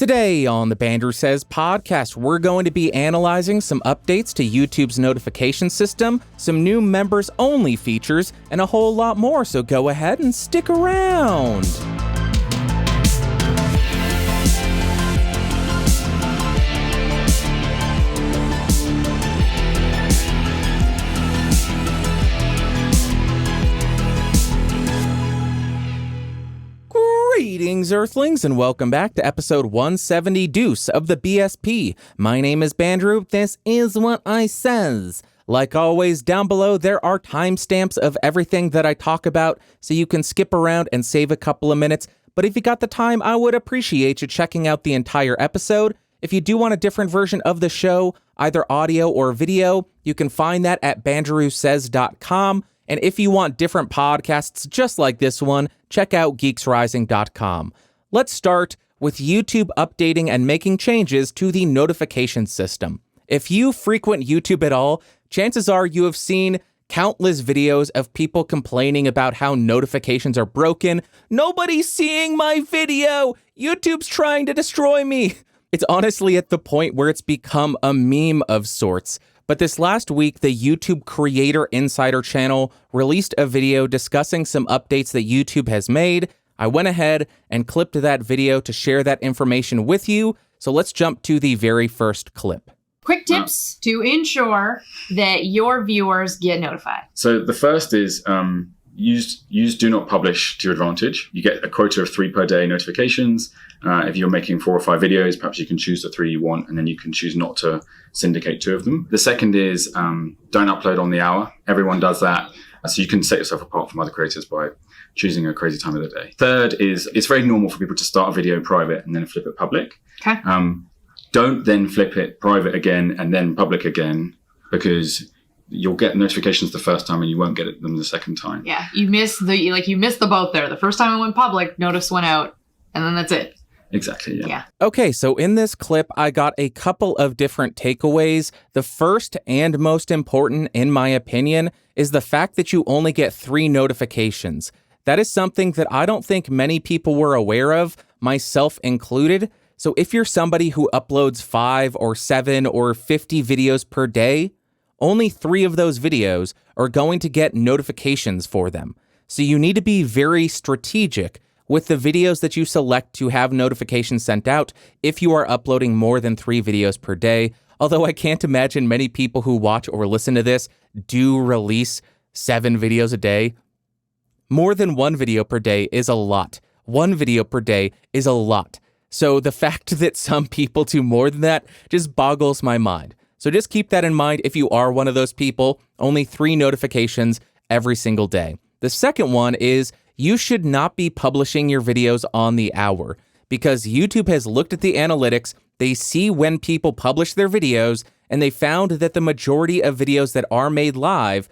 Today on the Bandrew Says podcast, we're going to be analyzing some updates to YouTube's notification system, some new members-only features, and a whole lot more, so go ahead and stick around. Greetings, Earthlings, and welcome back to episode 170 Deuce of the BSP. My name is Bandrew. This is what I says. Like always, down below there are timestamps of everything that I talk about, so you can skip around and save a couple of minutes. But if you got the time, I would appreciate you checking out the entire episode. If you do want a different version of the show, either audio or video, you can find that at bandrewsays.com. And if you want different podcasts just like this one, check out geeksrising.com. Let's start with YouTube updating and making changes to the notification system. If you frequent YouTube at all, chances are you have seen countless videos of people complaining about how notifications are broken. Nobody's seeing my video! YouTube's trying to destroy me! It's honestly at the point where it's become a meme of sorts. But this last week, the YouTube Creator Insider channel released a video discussing some updates that YouTube has made. I went ahead and clipped that video to share that information with you. So let's jump to the very first clip. Quick tips to ensure that your viewers get notified. So the first is use do not publish to your advantage. You get a quota of 3 per day notifications. If you're making 4 or 5 videos, perhaps you can choose the 3 you want, and then you can choose not to syndicate 2 of them. The second is don't upload on the hour. Everyone does that. So you can set yourself apart from other creators by choosing a crazy time of the day. Third is it's very normal for people to start a video private and then flip it public. Okay. Don't then flip it private again and then public again, because you'll get notifications the first time and you won't get them the second time. Yeah, you missed the boat there. The first time it went public, notice went out, and then that's it. Exactly, yeah. Okay, so in this clip, I got a couple of different takeaways. The first and most important, in my opinion, is the fact that you only get 3 notifications. That is something that I don't think many people were aware of, myself included. So if you're somebody who uploads 5 or 7 or 50 videos per day, only 3 of those videos are going to get notifications for them. So you need to be very strategic with the videos that you select to have notifications sent out if you are uploading more than 3 videos per day. Although I can't imagine many people who watch or listen to this do release 7 videos a day. More than 1 video per day is a lot. 1 video per day is a lot. So the fact that some people do more than that just boggles my mind. So just keep that in mind if you are one of those people. Only 3 notifications every single day. The second one is you should not be publishing your videos on the hour, because YouTube has looked at the analytics, they see when people publish their videos, and they found that the majority of videos that are made live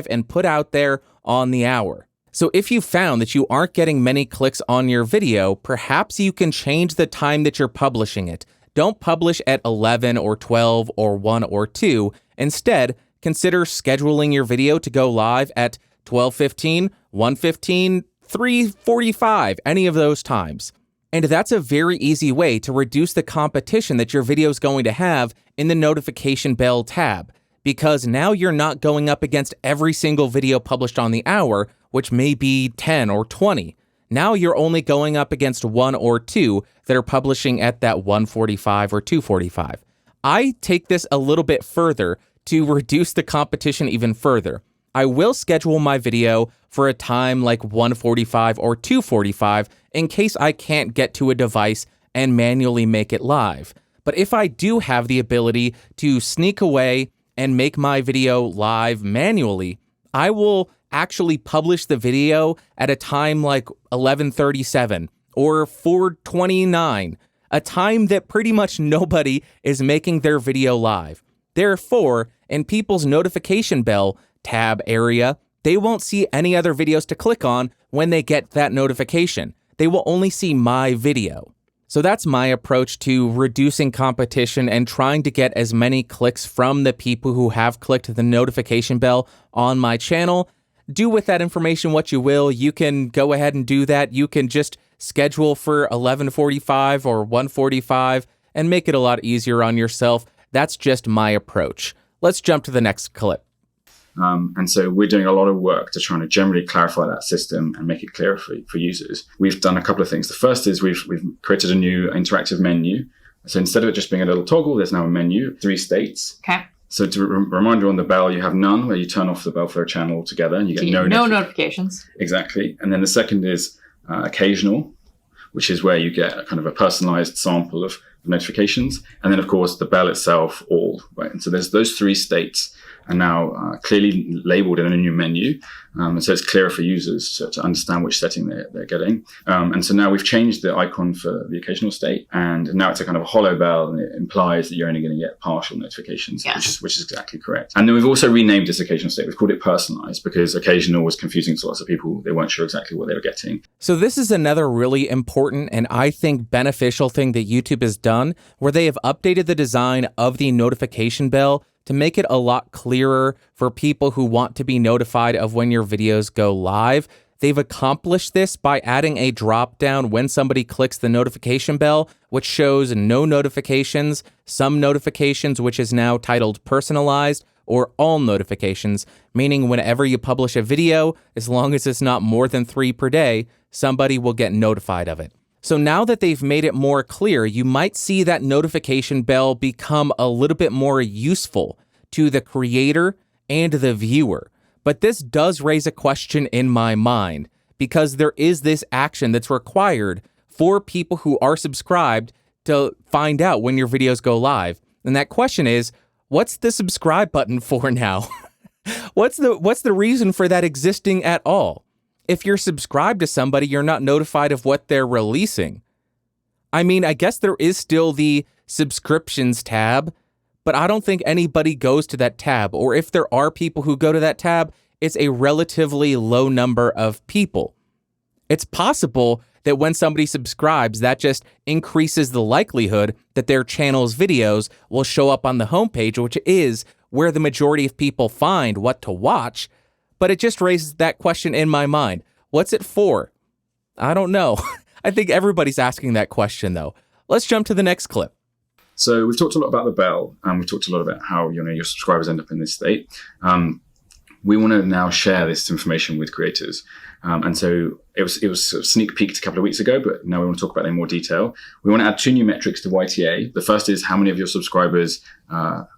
and put out there on the hour. So if you found that you aren't getting many clicks on your video, perhaps you can change the time that you're publishing it. Don't publish at 11 or 12 or 1 or 2. Instead, consider scheduling your video to go live at 12:15, 1:15, 3:45, any of those times. And that's a very easy way to reduce the competition that your video is going to have in the notification bell tab, because now you're not going up against every single video published on the hour, which may be 10 or 20. Now you're only going up against 1 or 2 that are publishing at that 1:45 or 2:45. I take this a little bit further to reduce the competition even further. I will schedule my video for a time like 1:45 or 2:45 in case I can't get to a device and manually make it live. But if I do have the ability to sneak away and make my video live manually, I will actually publish the video at a time like 11:37 or 4:29, a time that pretty much nobody is making their video live. Therefore, in people's notification bell tab area, they won't see any other videos to click on when they get that notification. They will only see my video. So that's my approach to reducing competition and trying to get as many clicks from the people who have clicked the notification bell on my channel. Do with that information what you will. You can go ahead and do that. You can just schedule for 11:45 or 1:45 and make it a lot easier on yourself. That's just my approach. Let's jump to the next clip. And so we're doing a lot of work to try to generally clarify that system and make it clearer for users. We've done a couple of things. The first is we've created a new interactive menu. So instead of it just being a little toggle, there's now a menu, 3 states. Okay. So to remind you on the bell, you have none, where you turn off the Bellflow channel altogether and you get no notifications. Exactly. And then the second is occasional, which is where you get a kind of a personalized sample of notifications. And then, of course, the bell itself, all, right? And so there's those 3 states are now clearly labeled in a new menu. And so it's clearer for users to understand which setting they're getting. And so now we've changed the icon for the occasional state. And now it's a kind of a hollow bell, and it implies that you're only going to get partial notifications, yes. which is exactly correct. And then we've also renamed this occasional state. We've called it personalized because occasional was confusing to lots of people. They weren't sure exactly what they were getting. So this is another really important and I think beneficial thing that YouTube has done, where they have updated the design of the notification bell to make it a lot clearer for people who want to be notified of when your videos go live. They've accomplished this by adding a drop down when somebody clicks the notification bell, which shows no notifications, some notifications, which is now titled personalized, or all notifications, meaning whenever you publish a video, as long as it's not more than 3 per day, somebody will get notified of it. So now that they've made it more clear, you might see that notification bell become a little bit more useful to the creator and the viewer. But this does raise a question in my mind, because there is this action that's required for people who are subscribed to find out when your videos go live. And that question is, what's the subscribe button for now? What's the reason for that existing at all? If you're subscribed to somebody, you're not notified of what they're releasing. I mean, I guess there is still the subscriptions tab, but I don't think anybody goes to that tab. Or if there are people who go to that tab, it's a relatively low number of people. It's possible that when somebody subscribes, that just increases the likelihood that their channel's videos will show up on the homepage, which is where the majority of people find what to watch. But it just raises that question in my mind. What's it for? I don't know. I think everybody's asking that question, though. Let's jump to the next clip. So we've talked a lot about the bell, and we've talked a lot about how your subscribers end up in this state. We want to now share this information with creators. And so it was sort of sneak peeked a couple of weeks ago, but now we want to talk about it in more detail. We want to add 2 new metrics to YTA. The first is how many of your subscribers have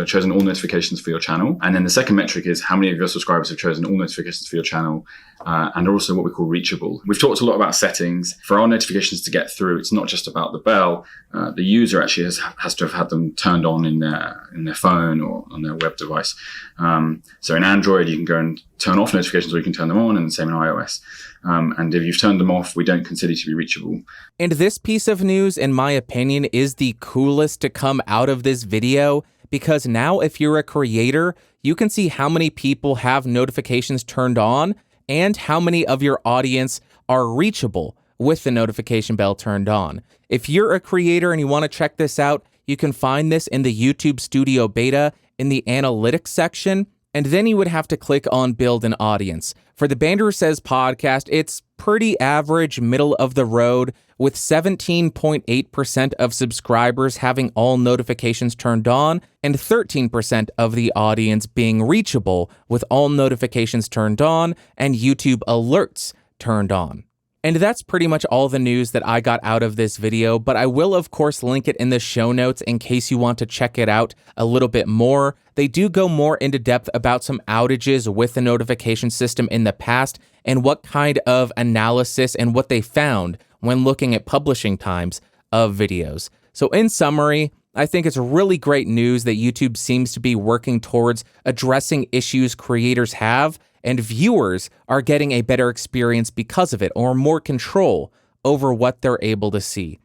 chosen all notifications for your channel. And then the second metric is how many of your subscribers have chosen all notifications for your channel, and also what we call reachable. We've talked a lot about settings. For our notifications to get through, it's not just about the bell. The user actually has to have had them turned on in their phone or on their web device. So in Android, you can go and turn off notifications, or you can turn them on, and the same in iOS. And if you've turned them off, we don't consider you to be reachable. And this piece of news, in my opinion, is the coolest to come out of this video, because now if you're a creator, you can see how many people have notifications turned on and how many of your audience are reachable with the notification bell turned on. If you're a creator and you want to check this out, you can find this in the YouTube Studio Beta in the analytics section, and then you would have to click on Build an Audience. For the Bandrew Says podcast, it's pretty average, middle of the road, with 17.8% of subscribers having all notifications turned on and 13% of the audience being reachable with all notifications turned on and YouTube alerts turned on. And that's pretty much all the news that I got out of this video, but I will of course link it in the show notes in case you want to check it out a little bit more. They do go more into depth about some outages with the notification system in the past and what kind of analysis and what they found when looking at publishing times of videos. So in summary, I think it's really great news that YouTube seems to be working towards addressing issues creators have, and viewers are getting a better experience because of it, or more control over what they're able to see.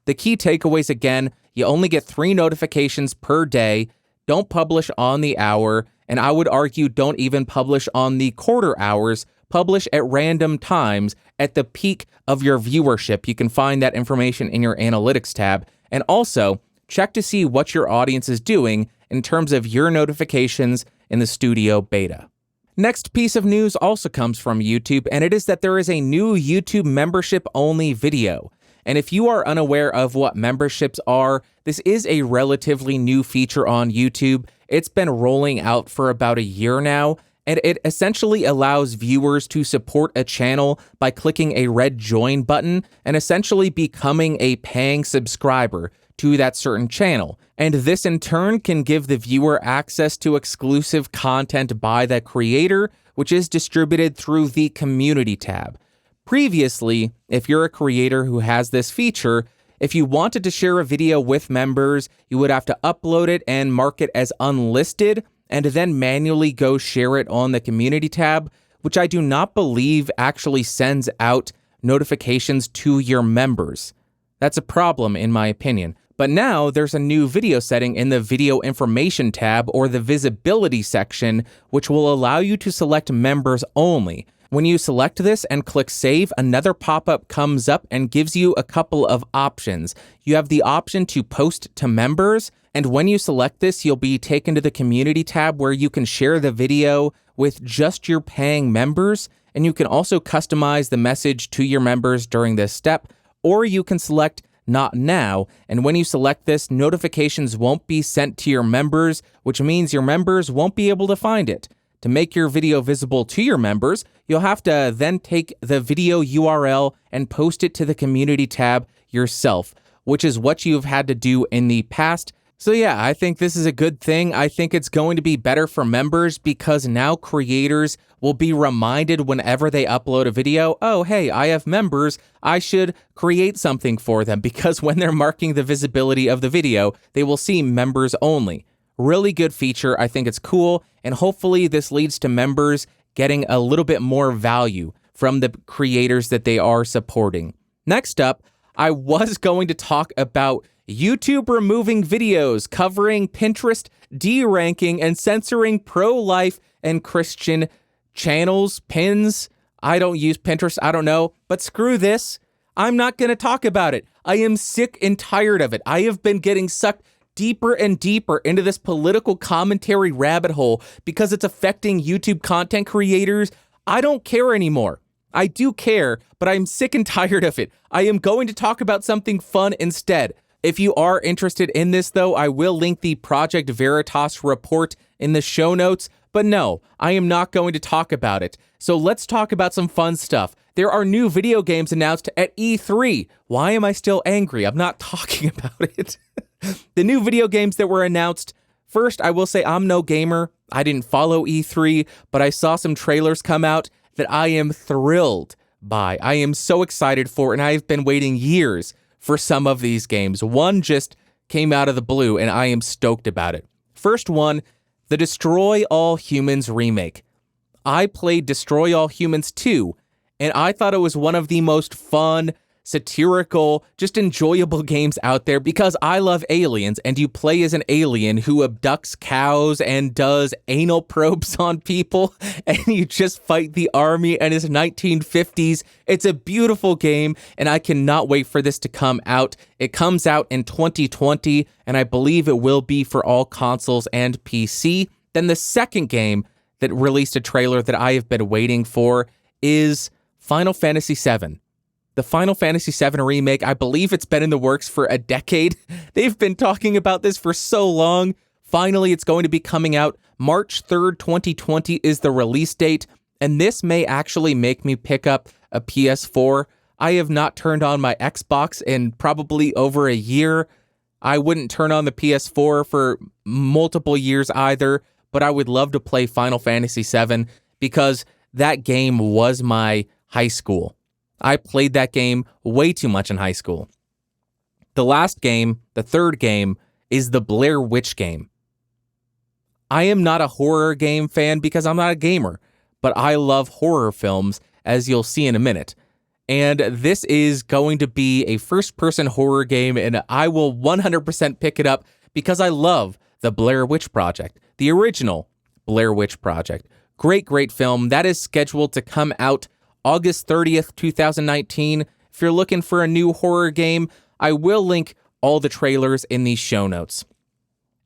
The key takeaways again, you only get 3 notifications per day, don't publish on the hour, and I would argue don't even publish on the quarter hours, publish at random times at the peak of your viewership. You can find that information in your analytics tab, and also check to see what your audience is doing in terms of your notifications in the Studio Beta. Next piece of news also comes from YouTube, and it is that there is a new YouTube membership-only video. And if you are unaware of what memberships are, this is a relatively new feature on YouTube. It's been rolling out for about a year now, and it essentially allows viewers to support a channel by clicking a red join button and essentially becoming a paying subscriber to that certain channel. And this in turn can give the viewer access to exclusive content by the creator, which is distributed through the community tab. Previously, if you're a creator who has this feature, if you wanted to share a video with members, you would have to upload it and mark it as unlisted, and then manually go share it on the community tab, which I do not believe actually sends out notifications to your members. That's a problem in my opinion. But now there's a new video setting in the video information tab or the visibility section, which will allow you to select members only. When you select this and click save, another pop-up comes up and gives you a couple of options. You have the option to post to members, and when you select this, you'll be taken to the community tab where you can share the video with just your paying members, and you can also customize the message to your members during this step, or you can select not now, and when you select this, notifications won't be sent to your members, which means your members won't be able to find it. To make your video visible to your members, you'll have to then take the video URL and post it to the community tab yourself, which is what you've had to do in the past. So yeah, I think this is a good thing. I think it's going to be better for members because now creators will be reminded whenever they upload a video, oh, hey, I have members, I should create something for them, because when they're marking the visibility of the video, they will see members only. Really good feature. I think it's cool, and hopefully this leads to members getting a little bit more value from the creators that they are supporting. Next up, I was going to talk about YouTube removing videos covering Pinterest deranking and censoring pro-life and Christian channels, pins. I don't use Pinterest, I don't know, but screw this. I'm not going to talk about it. I am sick and tired of it. I have been getting sucked deeper and deeper into this political commentary rabbit hole because it's affecting YouTube content creators. I don't care anymore. I do care, but I'm sick and tired of it. I am going to talk about something fun instead. If you are interested in this, though, I will link the Project Veritas report in the show notes. But no, I am not going to talk about it. So let's talk about some fun stuff. There are new video games announced at E3. Why am I still angry? I'm not talking about it. The new video games that were announced. First, I will say I'm no gamer. I didn't follow E3, but I saw some trailers come out that I am thrilled by. I am so excited for, and I've been waiting years for some of these games. One just came out of the blue, and I am stoked about it. First one, the Destroy All Humans remake. I played Destroy All Humans 2, and I thought it was one of the most fun, satirical, just enjoyable games out there because I love aliens, and you play as an alien who abducts cows and does anal probes on people, and you just fight the army, and it's 1950s. It's a beautiful game, and I cannot wait for this to come out. It comes out in 2020, and I believe it will be for all consoles and PC. Then the second game that released a trailer that I have been waiting for is Final Fantasy VII. The Final Fantasy VII remake, I believe it's been in the works for a decade. They've been talking about this for so long. Finally, it's going to be coming out. March 3rd, 2020 is the release date, and this may actually make me pick up a PS4. I have not turned on my Xbox in probably over a year. I wouldn't turn on the PS4 for multiple years either, but I would love to play Final Fantasy VII because that game was my high school. I played that game way too much in high school. The last game, the third game, is the Blair Witch game. I am not a horror game fan because I'm not a gamer, but I love horror films, as you'll see in a minute. And this is going to be a first-person horror game, and I will 100% pick it up because I love the Blair Witch Project, the original Blair Witch Project. Great, great film. That is scheduled to come out August 30th, 2019. If you're looking for a new horror game, I will link all the trailers in the show notes.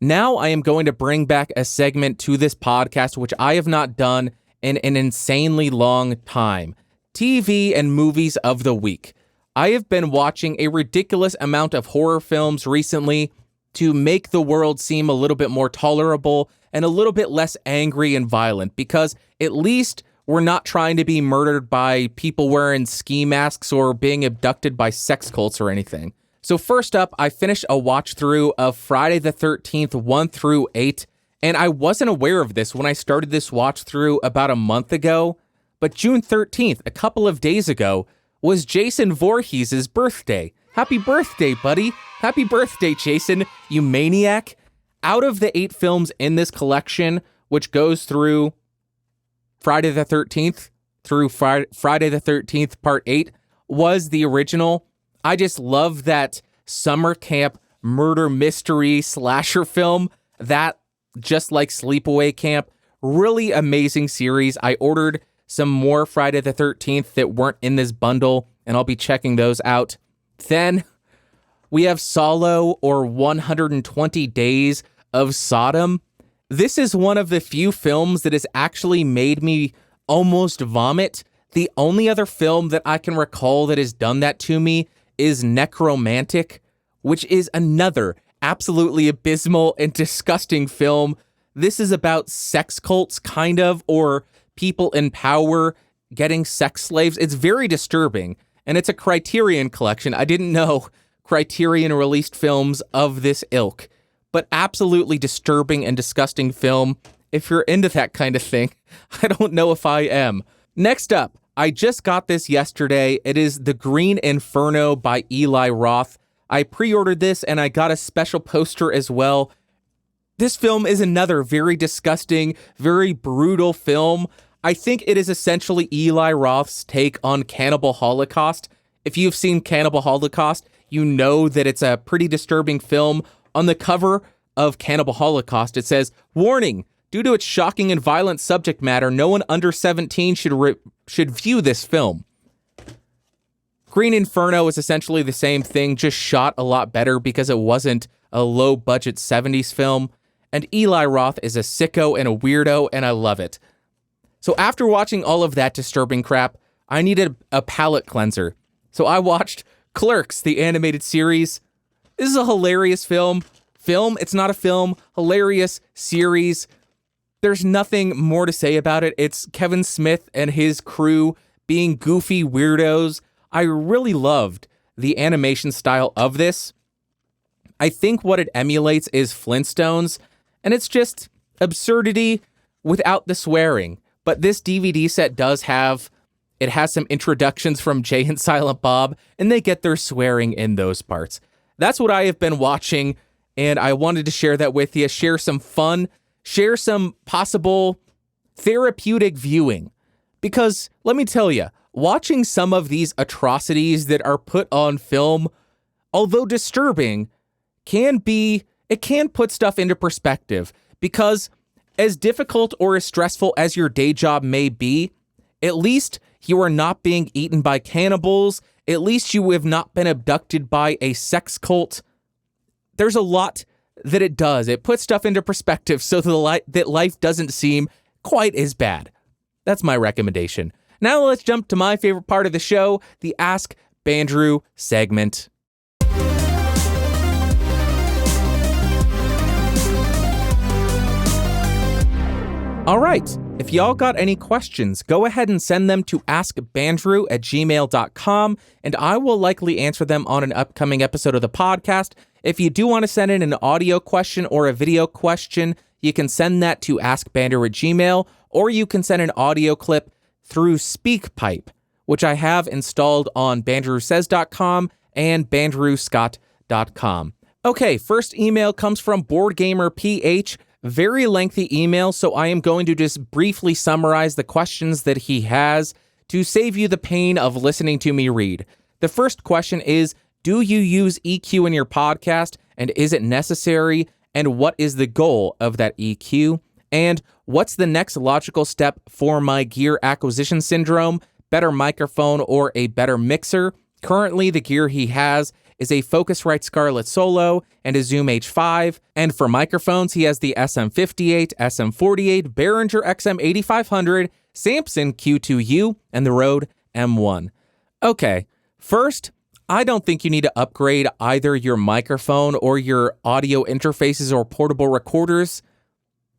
Now I am going to bring back a segment to this podcast, which I have not done in an insanely long time. TV and movies of the week. I have been watching a ridiculous amount of horror films recently to make the world seem a little bit more tolerable and a little bit less angry and violent, because at least we're not trying to be murdered by people wearing ski masks or being abducted by sex cults or anything. So first up, I finished a watch through of Friday the 13th 1 through 8, and I wasn't aware of this when I started this watch through about a month ago, but June 13th, a couple of days ago, was Jason Voorhees' birthday. Happy birthday, buddy. Happy birthday, Jason, you maniac. Out of the 8 films in this collection, which goes through Friday the 13th through Friday the 13th Part 8, was the original. I just love that summer camp murder mystery slasher film, that just like Sleepaway Camp. Really amazing series. I ordered some more Friday the 13th that weren't in this bundle, and I'll be checking those out. Then we have Solo, or 120 Days of Sodom. This is one of the few films that has actually made me almost vomit. The only other film that I can recall that has done that to me is Necromantic, which is another absolutely abysmal and disgusting film. This is about sex cults, kind of, or people in power getting sex slaves. It's very disturbing, and it's a Criterion collection. I didn't know Criterion released films of this ilk, but absolutely disturbing and disgusting film. If you're into that kind of thing, I don't know if I am. Next up, I just got this yesterday. It is The Green Inferno by Eli Roth. I pre-ordered this and I got a special poster as well. This film is another very disgusting, very brutal film. I think it is essentially Eli Roth's take on Cannibal Holocaust. If you've seen Cannibal Holocaust, you know that it's a pretty disturbing film. On the cover of Cannibal Holocaust, it says, "Warning, due to its shocking and violent subject matter, no one under 17 should view this film." Green Inferno is essentially the same thing, just shot a lot better because it wasn't a low-budget 70s film. And Eli Roth is a sicko and a weirdo, and I love it. So after watching all of that disturbing crap, I needed a palate cleanser. So I watched Clerks, the animated series. This is a hilarious film. It's not a film. Hilarious series. There's nothing more to say about it. It's Kevin Smith and his crew being goofy weirdos. I really loved the animation style of this. I think what it emulates is Flintstones, and it's just absurdity without the swearing. But this DVD set has some introductions from Jay and Silent Bob, and they get their swearing in those parts. That's what I have been watching, and I wanted to share that with you, share some fun, share some possible therapeutic viewing. Because let me tell you, watching some of these atrocities that are put on film, although disturbing, it can put stuff into perspective. Because as difficult or as stressful as your day job may be, at least you are not being eaten by cannibals. At least you have not been abducted by a sex cult. There's a lot that it does. It puts stuff into perspective so that life doesn't seem quite as bad. That's my recommendation. Now let's jump to my favorite part of the show, the Ask Bandrew segment. All right, if y'all got any questions, go ahead and send them to askbandrew@gmail.com, and I will likely answer them on an upcoming episode of the podcast. If you do want to send in an audio question or a video question, you can send that to askbandrew@gmail, or you can send an audio clip through SpeakPipe, which I have installed on bandrewsays.com and bandrewscott.com. Okay, first email comes from BoardGamerPH. Very lengthy email, so I am going to just briefly summarize the questions that he has to save you the pain of listening to me read. The first question is, do you use EQ in your podcast, and is it necessary, and what is the goal of that EQ? And what's the next logical step for my gear acquisition syndrome? Better microphone or a better mixer? Currently, the gear he has is a Focusrite Scarlett Solo and a Zoom H5, and for microphones, he has the SM58, SM48, Behringer XM8500, Samson Q2U, and the Rode M1. Okay, first, I don't think you need to upgrade either your microphone or your audio interfaces or portable recorders.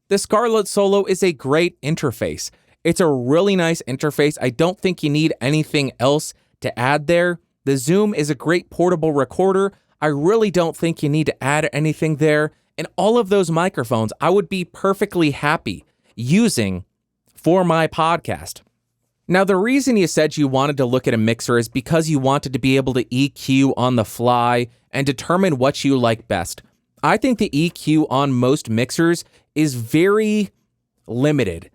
The Scarlett Solo is a great interface. It's a really nice interface. I don't think you need anything else to add there. The Zoom is a great portable recorder. I really don't think you need to add anything there. And all of those microphones, I would be perfectly happy using for my podcast. Now, the reason you said you wanted to look at a mixer is because you wanted to be able to EQ on the fly and determine what you like best. I think the EQ on most mixers is very limited.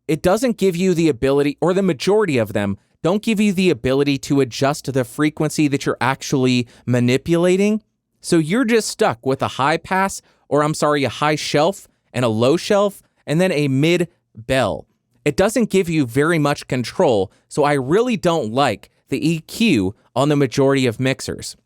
It doesn't give you the ability, or the majority of them don't give you the ability to adjust the frequency that you're actually manipulating. So you're just stuck with a high pass, a high shelf and a low shelf, and then a mid bell. It doesn't give you very much control, so I really don't like the EQ on the majority of mixers.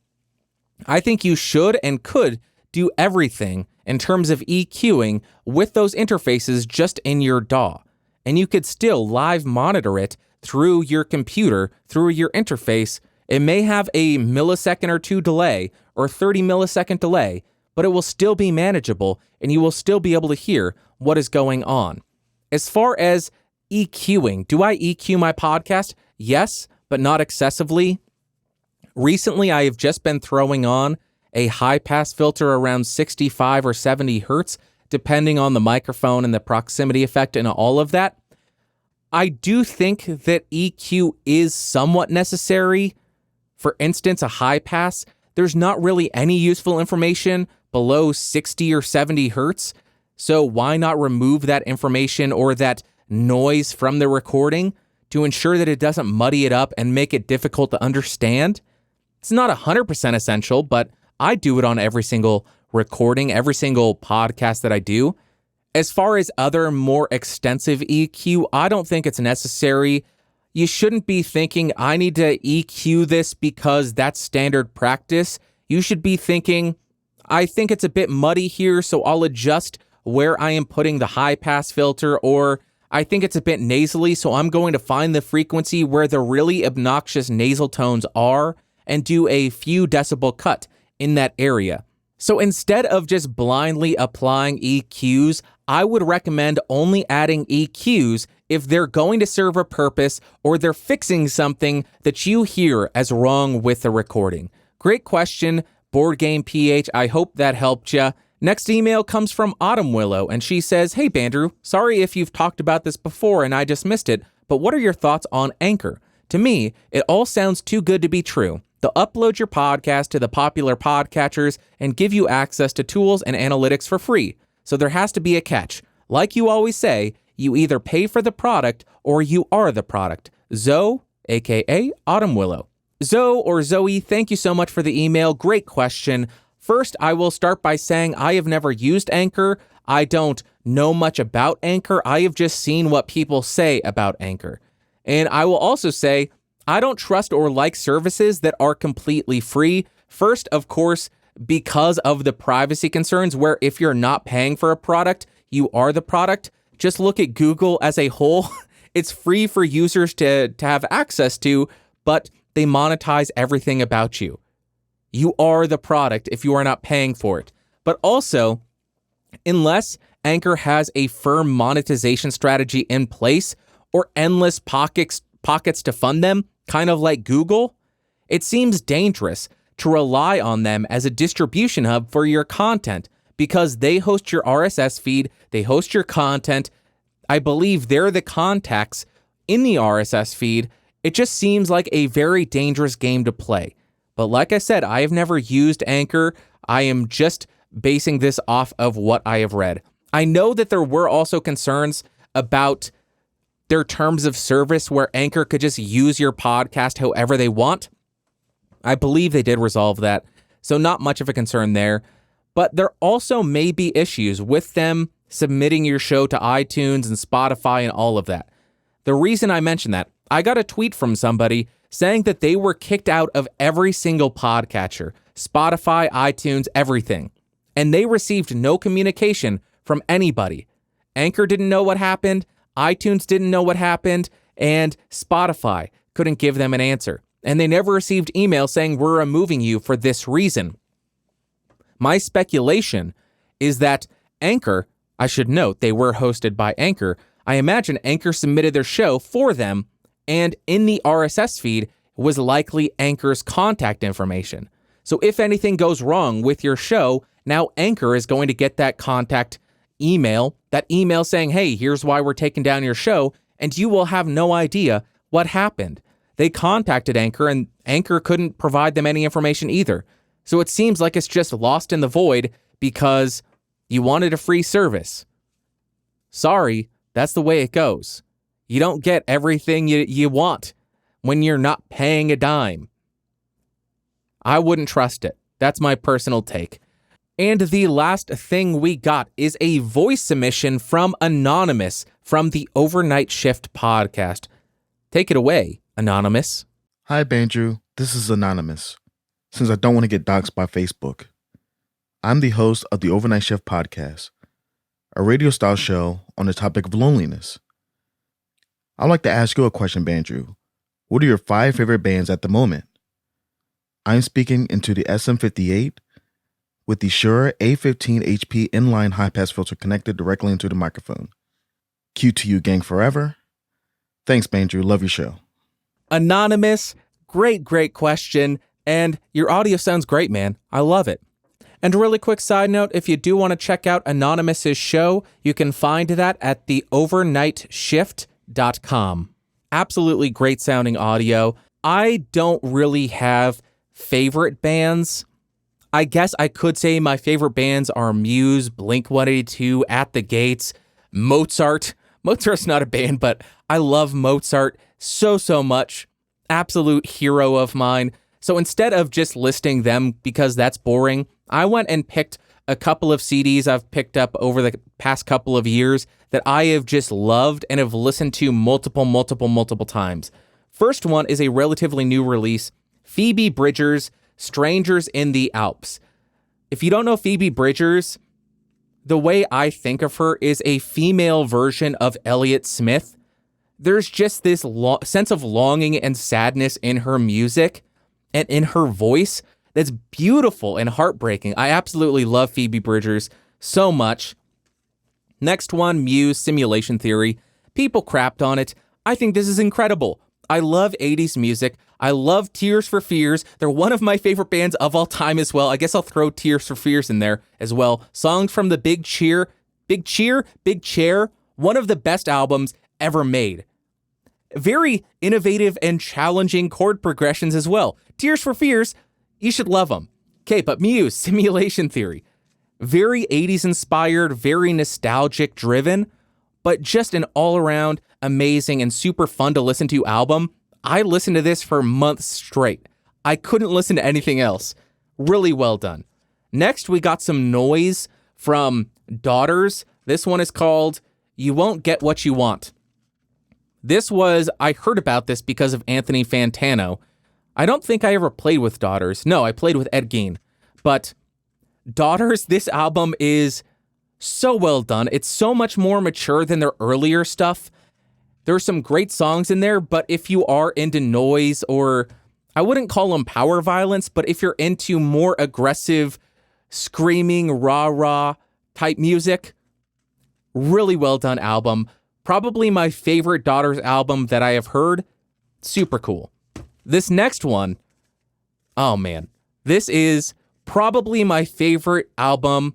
I think you should and could do everything in terms of EQing with those interfaces just in your DAW. And you could still live monitor it through your computer, through your interface. It may have a millisecond or two delay or 30 millisecond delay, but it will still be manageable and you will still be able to hear what is going on. As far as EQing, do I EQ my podcast? Yes, but not excessively. Recently, I have just been throwing on a high pass filter around 65 or 70 hertz, depending on the microphone and the proximity effect and all of that. I do think that EQ is somewhat necessary. For instance, a high pass, there's not really any useful information below 60 or 70 hertz. So why not remove that information or that noise from the recording to ensure that it doesn't muddy it up and make it difficult to understand? It's not 100% essential, but I do it on every single recording, every single podcast that I do. As far as other more extensive EQ, I don't think it's necessary. You shouldn't be thinking, I need to EQ this because that's standard practice. You should be thinking, I think it's a bit muddy here, so I'll adjust where I am putting the high pass filter, or I think it's a bit nasally, so I'm going to find the frequency where the really obnoxious nasal tones are and do a few decibel cut in that area. So instead of just blindly applying EQs, I would recommend only adding EQs if they're going to serve a purpose or they're fixing something that you hear as wrong with the recording. Great question, Board Game PH. I hope that helped you. Next email comes from Autumn Willow, and she says, "Hey, Bandrew, sorry if you've talked about this before and I just missed it, but what are your thoughts on Anchor? To me, it all sounds too good to be true. They'll upload your podcast to the popular podcatchers and give you access to tools and analytics for free. So there has to be a catch. Like you always say, you either pay for the product or you are the product. Zoe, aka Autumn Willow." Zoe or Zoe, thank you so much for the email. Great question. First, I will start by saying I have never used Anchor. I don't know much about Anchor. I have just seen what people say about Anchor. And I will also say, I don't trust or like services that are completely free. First, of course, because of the privacy concerns, where if you're not paying for a product, you are the product. Just look at Google as a whole. It's free for users to have access to, but they monetize everything about you. You are the product if you are not paying for it. But also, unless Anchor has a firm monetization strategy in place or endless pockets to fund them, kind of like Google, it seems dangerous to rely on them as a distribution hub for your content because they host your RSS feed, they host your content. I believe they're the contacts in the RSS feed. It just seems like a very dangerous game to play. But like I said, I have never used Anchor. I am just basing this off of what I have read. I know that there were also concerns about their terms of service where Anchor could just use your podcast however they want. I believe they did resolve that, so not much of a concern there. But there also may be issues with them submitting your show to iTunes and Spotify and all of that. The reason I mention that, I got a tweet from somebody saying that they were kicked out of every single podcatcher, Spotify, iTunes, everything. And they received no communication from anybody. Anchor didn't know what happened. iTunes didn't know what happened, and Spotify couldn't give them an answer. And they never received email saying, we're removing you for this reason. My speculation is that Anchor, I should note, they were hosted by Anchor. I imagine Anchor submitted their show for them, and in the RSS feed was likely Anchor's contact information. So if anything goes wrong with your show, now Anchor is going to get that contact email, that email saying, hey, here's why we're taking down your show, and you will have no idea what happened. They contacted Anchor, and Anchor couldn't provide them any information either. So it seems like it's just lost in the void because you wanted a free service. Sorry, that's the way it goes. You don't get everything you want when you're not paying a dime. I wouldn't trust it. That's my personal take. And the last thing we got is a voice submission from Anonymous from the Overnight Shift podcast. Take it away, Anonymous. Hi, Bandrew. This is Anonymous. Since I don't want to get doxxed by Facebook, I'm the host of the Overnight Shift podcast, a radio-style show on the topic of loneliness. I'd like to ask you a question, Bandrew. What are your 5 favorite bands at the moment? I'm speaking into the SM58 with the Shure A15 HP inline high-pass filter connected directly into the microphone. Q to you, gang, forever. Thanks, Bandrew. Love your show. Anonymous, great question. And your audio sounds great, man. I love it. And a really quick side note, if you do want to check out Anonymous's show, you can find that at theovernightshift.com. Absolutely great sounding audio. I don't really have favorite bands. I guess I could say my favorite bands are Muse, Blink-182, At the Gates, Mozart. Mozart's not a band, but I love Mozart so much. Absolute hero of mine. So instead of just listing them because that's boring, I went and picked a couple of CDs I've picked up over the past couple of years that I have just loved and have listened to multiple times. First one is a relatively new release, Phoebe Bridgers' Strangers in the Alps. If you don't know Phoebe Bridgers, the way I think of her is a female version of Elliott Smith. There's just this sense of longing and sadness in her music and in her voice that's beautiful and heartbreaking. I absolutely love Phoebe Bridgers so much. Next one, Muse, Simulation Theory. People crapped on it. I think this is incredible. I love 80s music. I love Tears for Fears. They're one of my favorite bands of all time as well. I guess I'll throw Tears for Fears in there as well. Songs from the Big Chair, one of the best albums ever made. Very innovative and challenging chord progressions as well. Tears for Fears, you should love them. Okay, but Muse, Simulation Theory. Very 80s inspired, very nostalgic driven, but just an all-around amazing and super fun to listen to album. I listened to this for months straight. I couldn't listen to anything else. Really well done. Next, we got some noise from Daughters. This one is called You Won't Get What You Want. I heard about this because of Anthony Fantano. I don't think I ever played with Daughters. No, I played with Ed Gein. But Daughters, this album is so well done. It's so much more mature than their earlier stuff. There's some great songs in there, but if you are into noise, or I wouldn't call them power violence, but if you're into more aggressive, screaming, rah-rah type music, really well done album. Probably my favorite Daughters album that I have heard. Super cool. This next one, oh man, this is probably my favorite album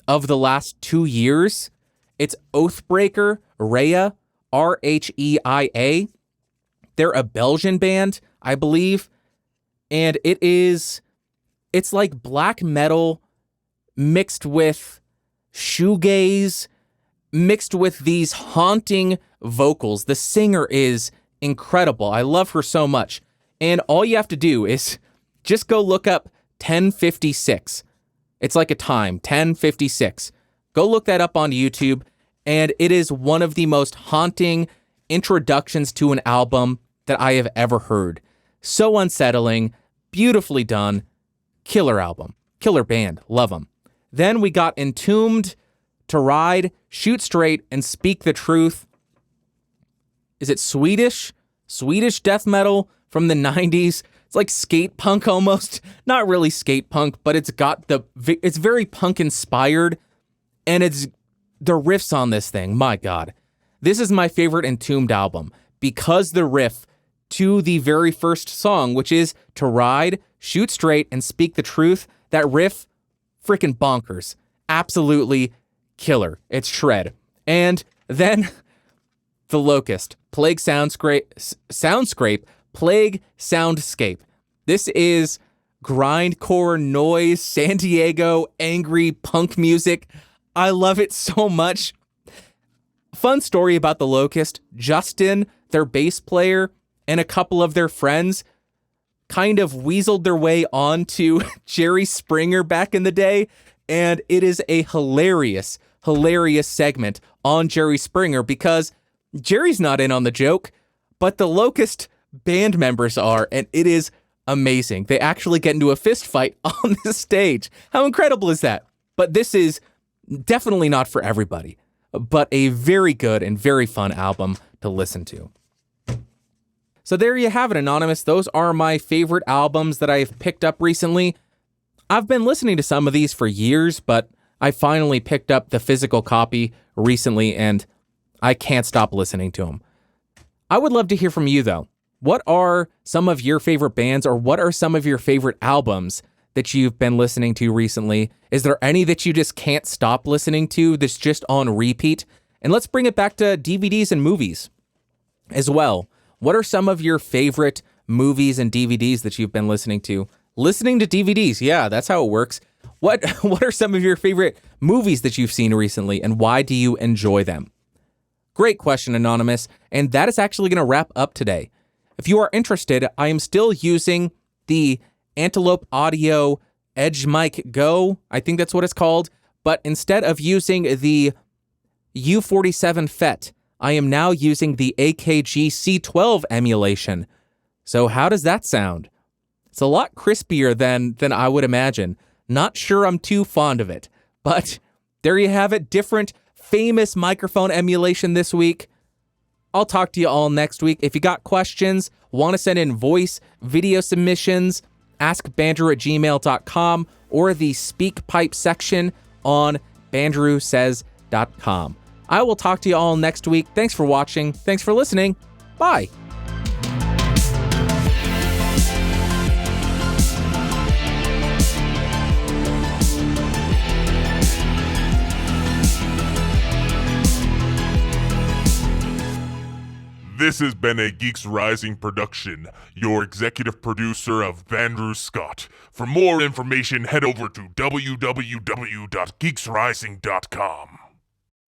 of the last 2 years. It's Oathbreaker, Rheia, Rheia. They're a Belgian band, I believe. And it's like black metal mixed with shoegaze, mixed with these haunting vocals. The singer is incredible. I love her so much. And all you have to do is just go look up 1056. It's like a time, 1056. Go look that up on YouTube. And it is one of the most haunting introductions to an album that I have ever heard. So unsettling, beautifully done, killer album, killer band, love them. Then we got Entombed, To Ride, Shoot Straight, and Speak the Truth. is it Swedish death metal from the 90s. It's like skate punk almost. Not really skate punk, but it's very punk inspired, and it's the riffs on this thing. My God. This is my favorite Entombed album because the riff to the very first song, which is To Ride, Shoot Straight, and Speak the Truth, that riff, freaking bonkers. Absolutely killer. It's shred. And then The Locust, Plague Soundscape, Plague Soundscape. This is grindcore noise, San Diego, angry punk music. I love it so much. Fun story about The Locust. Justin, their bass player, and a couple of their friends kind of weaseled their way onto Jerry Springer back in the day, and it is a hilarious segment on Jerry Springer because Jerry's not in on the joke, but the Locust band members are, and it is amazing. They actually get into a fist fight on the stage. How incredible is that? But this is definitely not for everybody, but a very good and very fun album to listen to. So there you have it, Anonymous. Those are my favorite albums that I've picked up recently. I've been listening to some of these for years, but I finally picked up the physical copy recently, and I can't stop listening to them. I would love to hear from you, though. What are some of your favorite bands, or what are some of your favorite albums that you've been listening to recently? Is there any that you just can't stop listening to that's just on repeat? And let's bring it back to DVDs and movies as well. What are some of your favorite movies and DVDs that you've been listening to? Listening to DVDs, yeah, that's how it works. What are some of your favorite movies that you've seen recently, and why do you enjoy them? Great question, Anonymous, and that is actually going to wrap up today. If you are interested, I am still using the Antelope Audio Edge Mic Go, I think that's what it's called, but instead of using the U47 FET, I am now using the AKG C12 emulation. So how does that sound? It's a lot crispier than I would imagine. Not sure I'm too fond of it, but there you have it. Different famous microphone emulation this week. I'll talk to you all next week. If you got questions, want to send in voice, video submissions, askbandrew@gmail.com or the SpeakPipe section on bandrewsays.com. I will talk to you all next week. Thanks for watching. Thanks for listening. Bye. This has been a Geeks Rising production, your executive producer of Bandrew Scott. For more information, head over to www.geeksrising.com.